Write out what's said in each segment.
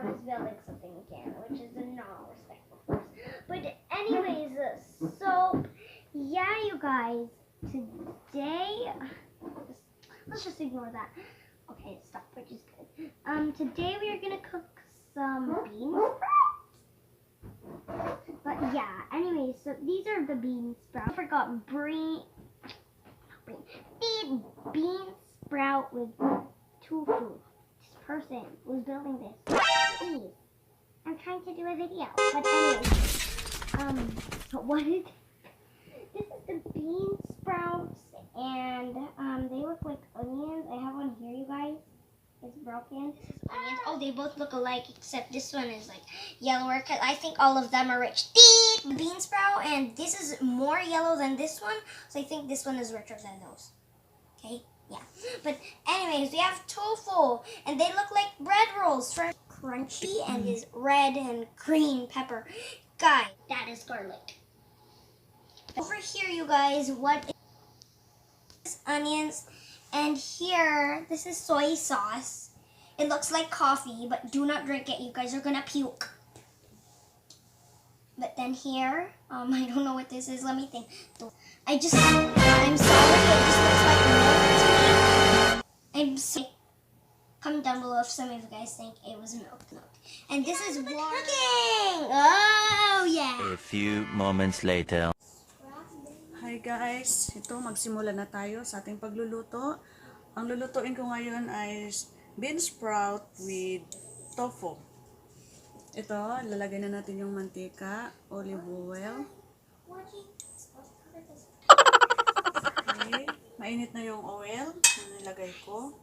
was building something again, which is not respectful, of course. But anyways, so yeah, you guys, today, let's just ignore that. Okay, stop, which is good. Today we are gonna cook some bean sprouts. But yeah, anyways, so these are the bean sprouts. I forgot the bean sprout with tofu. This person was building this. Please, I'm trying to do a video. But anyways, what is this? Is the bean sprouts, and they look like onions. I have one here, you guys. It's broken. This is onions. Oh, they both look alike, except this one is like yellower, because I think all of them are rich. The bean sprout, and this is more yellow than this one, so I think this one is richer than those. Okay, yeah. But anyways, we have tofu, and they look like bread rolls, fresh, crunchy, and is red and green pepper. Guys, that is garlic. Over here, you guys, what is onions? And here, this is soy sauce. It looks like coffee, but do not drink it. You guys are gonna puke. But then here, I don't know what this is. Let me think. I'm sorry, it just looks like milk to me. I'm sorry. Comment down below if some of you guys think it was milk. And this is water. Cooking! Oh, yeah. A few moments later. Hi guys, ito magsimula na tayo sa ating pagluluto. Ang lulutuin ko ngayon ay bean sprout with tofu. Ito, lalagay na natin yung mantika, olive oil. Okay, mainit na yung oil na nilagay ko.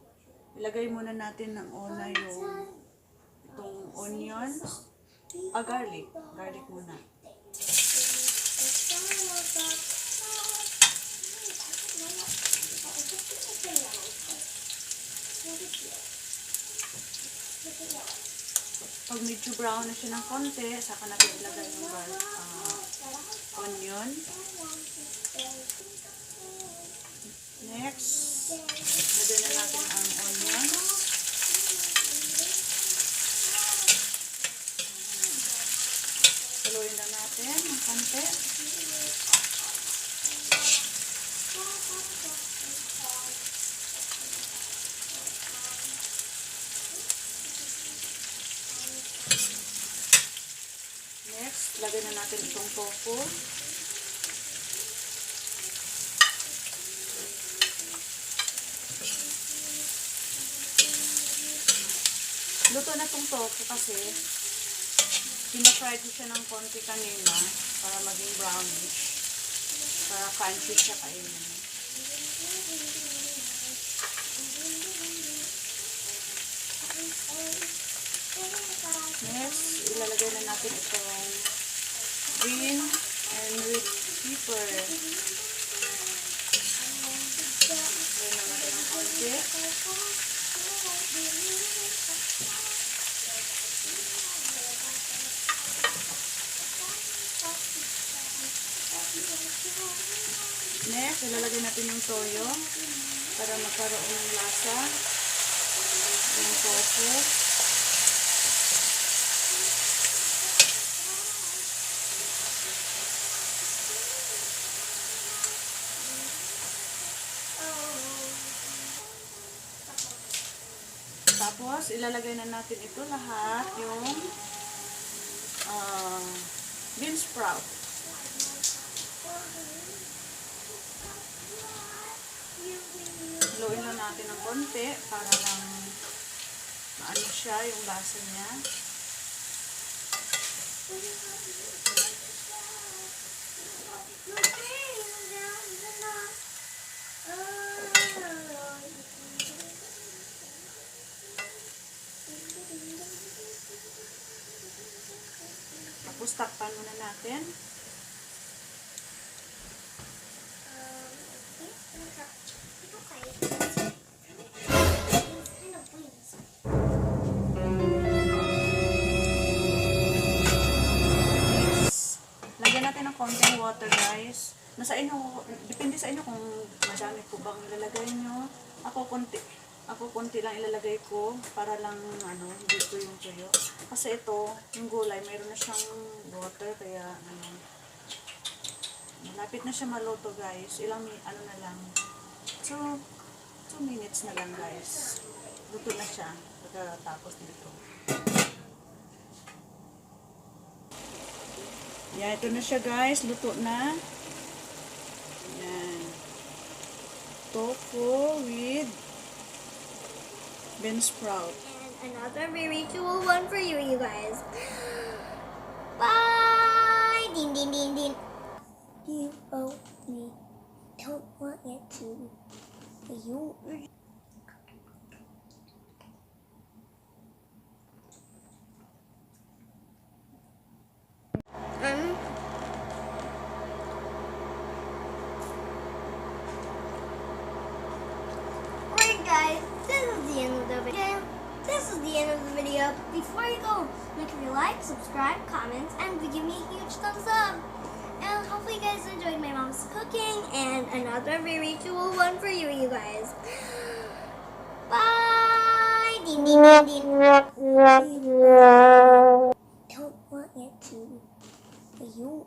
Ilagay muna natin ng una yung itong onions, garlic muna. Pag medyo brown na siya ng konti, saka natin ilagay yung onion. Next, lagay na natin ang onion. Saluin na natin ng konti. Next, lagay na natin itong tofu. Luto na itong tofu kasi pina-fry ko siya ng konti kanina para maging brownish. Para crunchy siya kainin. Next, ilalagay na natin itong green and red pepper. Lagay na natin ang konti. Next, ilalagay natin yung toyo para magkaroon ng lasa yung tofu. Tapos, ilalagay na natin ito lahat, yung bean sprout. Haluin lang natin ng konti para lang maano siya, yung lasa niya. Tapos takpan muna natin. Lagyan natin ng konting water, guys. Nasa inyo, depende sa inyo kung madami po bang ilalagay nyo. Ako konti. Ako konti lang ilalagay ko para lang hindi ko yung tuyo. Kasi ito, yung gulay, mayroon na siyang water kaya malapit na siya maluto guys. Na lang. 2 minutes na lang guys. Luto na siya pagkatapos nito. Yan, ito na siya guys. Luto na. Yan. Tofu with bean sprout. And another very cool one for you, you guys. Bye! Din din din din. You owe me. Don't want it to. You. Alright guys, this is the end of the video. Before you go, make sure you like, subscribe, comment, and give me a huge thumbs up. And hopefully you guys enjoyed my mom's cooking and another very cool one for you, you guys. Bye! Din din din din. Don't want it to. You.